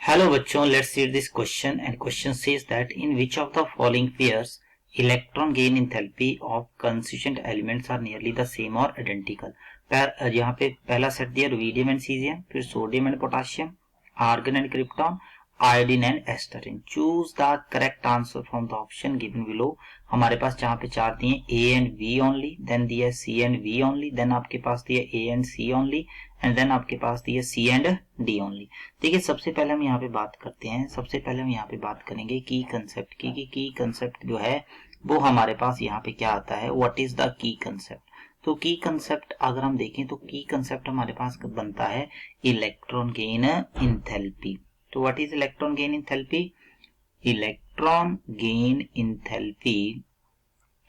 Hello बच्चों, let's see this question and question says that in which of the following pairs electron gain enthalpy of constituent elements are nearly the same or identical। यहाँ पे पहला set दिया rubidium and caesium, फिर sodium and potassium, argon and krypton, iodine and astatine. Choose the correct answer from the option given below. हमारे पास जहाँ पे चार दिए A and B only, then दिया C and B only, then आपके पास दिया A and C only, and then आपके पास दिया सी एंड डी ओनली। देखिए सबसे पहले हम यहाँ पे बात करते हैं, सबसे पहले हम यहाँ पे बात करेंगे की कंसेप्ट की। की कंसेप्ट जो है वो हमारे पास यहाँ पे क्या आता है, what is the key concept. तो की कंसेप्ट अगर हम देखें तो की कंसेप्ट हमारे पास बनता है इलेक्ट्रॉन गेन इंथैल्पी। तो what is electron gain enthalpy? Electron gain enthalpy,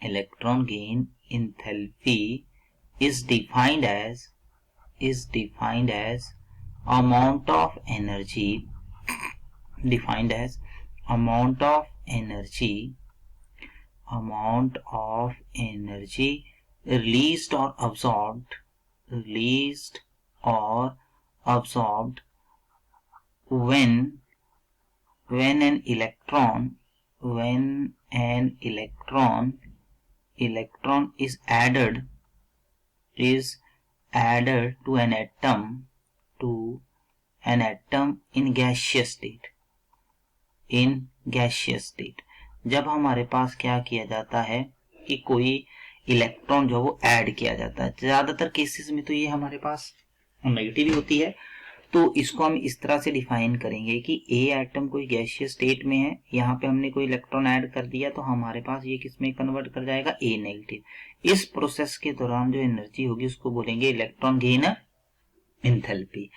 electron gain enthalpy is defined as amount of energy, defined as amount of energy released or absorbed when an electron is added to an atom in gaseous state। जब हमारे पास क्या किया जाता है कि कोई electron जो वो ऐड किया जाता है, ज्यादातर केसेस में तो ये हमारे पास नेगेटिव होती है। तो इसको हम इस तरह से डिफाइन करेंगे कि ए एटम कोई गैसियस स्टेट में है, यहाँ पे हमने कोई इलेक्ट्रॉन ऐड कर दिया तो हमारे पास ये किसमें कन्वर्ट कर जाएगा, ए नेगेटिव। इस प्रोसेस के दौरान जो एनर्जी होगी उसको बोलेंगे इलेक्ट्रॉन गेन इंथैल्पी।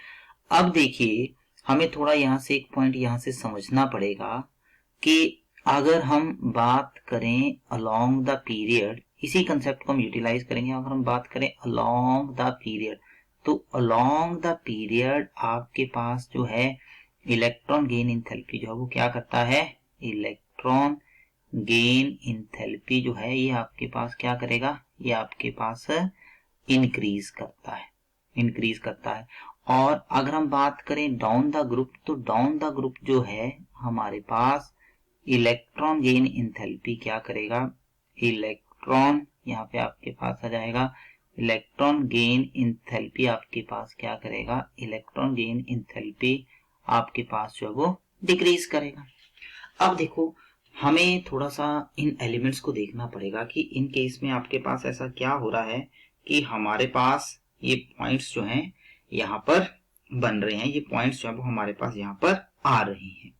अब देखिए हमें थोड़ा यहाँ से एक पॉइंट यहाँ से समझना पड़ेगा कि अगर हम बात करें अलोंग द पीरियड, इसी कंसेप्ट को हम यूटिलाइज करेंगे। अगर हम बात करें अलोंग द पीरियड, तो अलोंग द पीरियड आपके पास जो है इलेक्ट्रॉन गेन इंथैल्पी जो है वो क्या करता है, इलेक्ट्रॉन गेन इंथैल्पी जो है ये आपके पास क्या करेगा, ये आपके पास इंक्रीज करता है। और अगर हम बात करें डाउन द ग्रुप, तो डाउन द ग्रुप जो है हमारे पास इलेक्ट्रॉन गेन इंथैल्पी क्या करेगा, इलेक्ट्रॉन यहाँ पे आपके पास आ जाएगा, इलेक्ट्रॉन गेन इंथैल्पी आपके पास क्या करेगा, इलेक्ट्रॉन गेन इंथैल्पी आपके पास जो है वो डिक्रीज करेगा। अब देखो हमें थोड़ा सा इन एलिमेंट्स को देखना पड़ेगा कि इन केस में आपके पास ऐसा क्या हो रहा है कि हमारे पास ये पॉइंट्स जो हैं यहाँ पर बन रहे हैं, ये पॉइंट्स जो है वो हमारे पास यहाँ पर आ रहे हैं।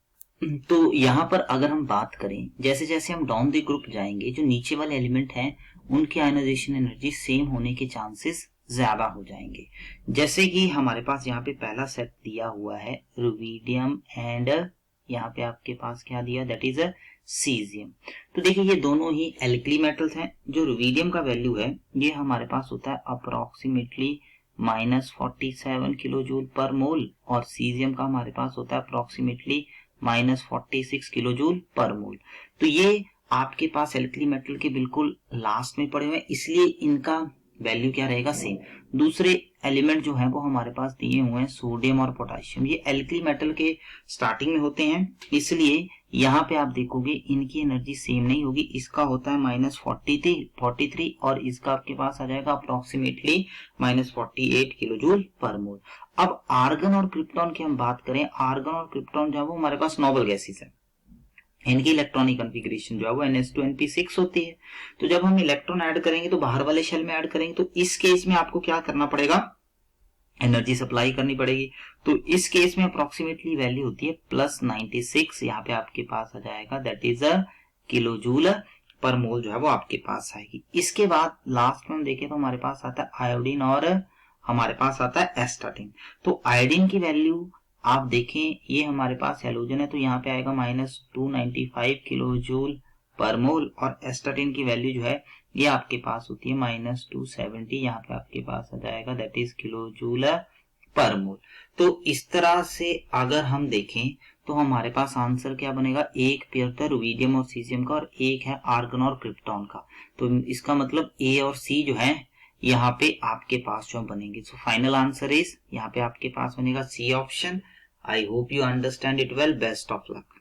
तो यहाँ पर अगर हम बात करें, जैसे जैसे हम डाउन द ग्रुप जाएंगे, जो नीचे वाले एलिमेंट हैं उनकी आयनाइजेशन एनर्जी सेम होने के चांसेस ज्यादा हो जाएंगे। जैसे कि हमारे पास यहाँ पे पहला सेट दिया हुआ है रुबिडियम एंड यहाँ पे आपके पास क्या दिया, दैट इज सीजियम। तो देखिए ये दोनों ही एल्कली मेटल्स हैं। जो रुबिडियम का वैल्यू है ये हमारे पास होता है अप्रोक्सीमेटली -47 किलो जूल पर मोल, और सीजियम का हमारे पास होता है अप्रोक्सीमेटली -46 किलो जूल पर मोल। तो ये आपके पास एल्कली मेटल के बिल्कुल लास्ट में पड़े हुए हैं, इसलिए इनका वैल्यू क्या रहेगा, सेम। दूसरे एलिमेंट जो है वो हमारे पास दिए हुए हैं सोडियम और पोटाशियम, ये एल्कली मेटल के स्टार्टिंग में होते हैं, इसलिए यहाँ पे आप देखोगे इनकी एनर्जी सेम नहीं होगी। इसका होता है -43 और इसका आपके पास आ जाएगा अप्रोक्सीमेटली -48 किलो जूल पर मोल। अब आर्गन और क्रिप्टॉन की हम बात करें, आर्गन और क्रिप्टॉन जो है वो हमारे पास नोबल गैसेस है, इनकी इलेक्ट्रॉनिक कॉन्फ़िगरेशन जो है वो NH2 होती है। तो जब हम इलेक्ट्रॉन ऐड करेंगे तो बाहर वाले शेल में ऐड करेंगे, तो इस केस में आपको क्या करना पड़ेगा, एनर्जी सप्लाई करनी पड़ेगी। तो इस केस में अप्रोक्सीमेटली वैल्यू होती है +96, यहाँ पे आपके पास आ जाएगा, दैट इज किलो जूल पर मोल जो है वो आपके पास आएगी। इसके बाद लास्ट में हम देखें तो हमारे पास आता है आयोडीन और हमारे पास आता है एस्टाटीन। तो आयोडीन की वैल्यू आप देखें, ये हमारे पास हैलोजन है तो यहाँ पे आएगा -295 किलो जूल पर मोल, और एस्टाटीन की वैल्यू जो है ये आपके पास होती है -270, यहाँ पे आपके पास आ जाएगा, दैट इज किलो जूल पर मोल। तो इस तरह से अगर हम देखें तो हमारे पास आंसर क्या बनेगा, एक पेयर था रुबिडियम और सीजियम का और एक है आर्गन और क्रिप्टॉन का। तो इसका मतलब ए और सी जो है यहाँ पे आपके पास जो बनेंगे। सो फाइनल आंसर इज यहाँ पे आपके पास बनेगा C option, I hope you understand it well. Best of luck.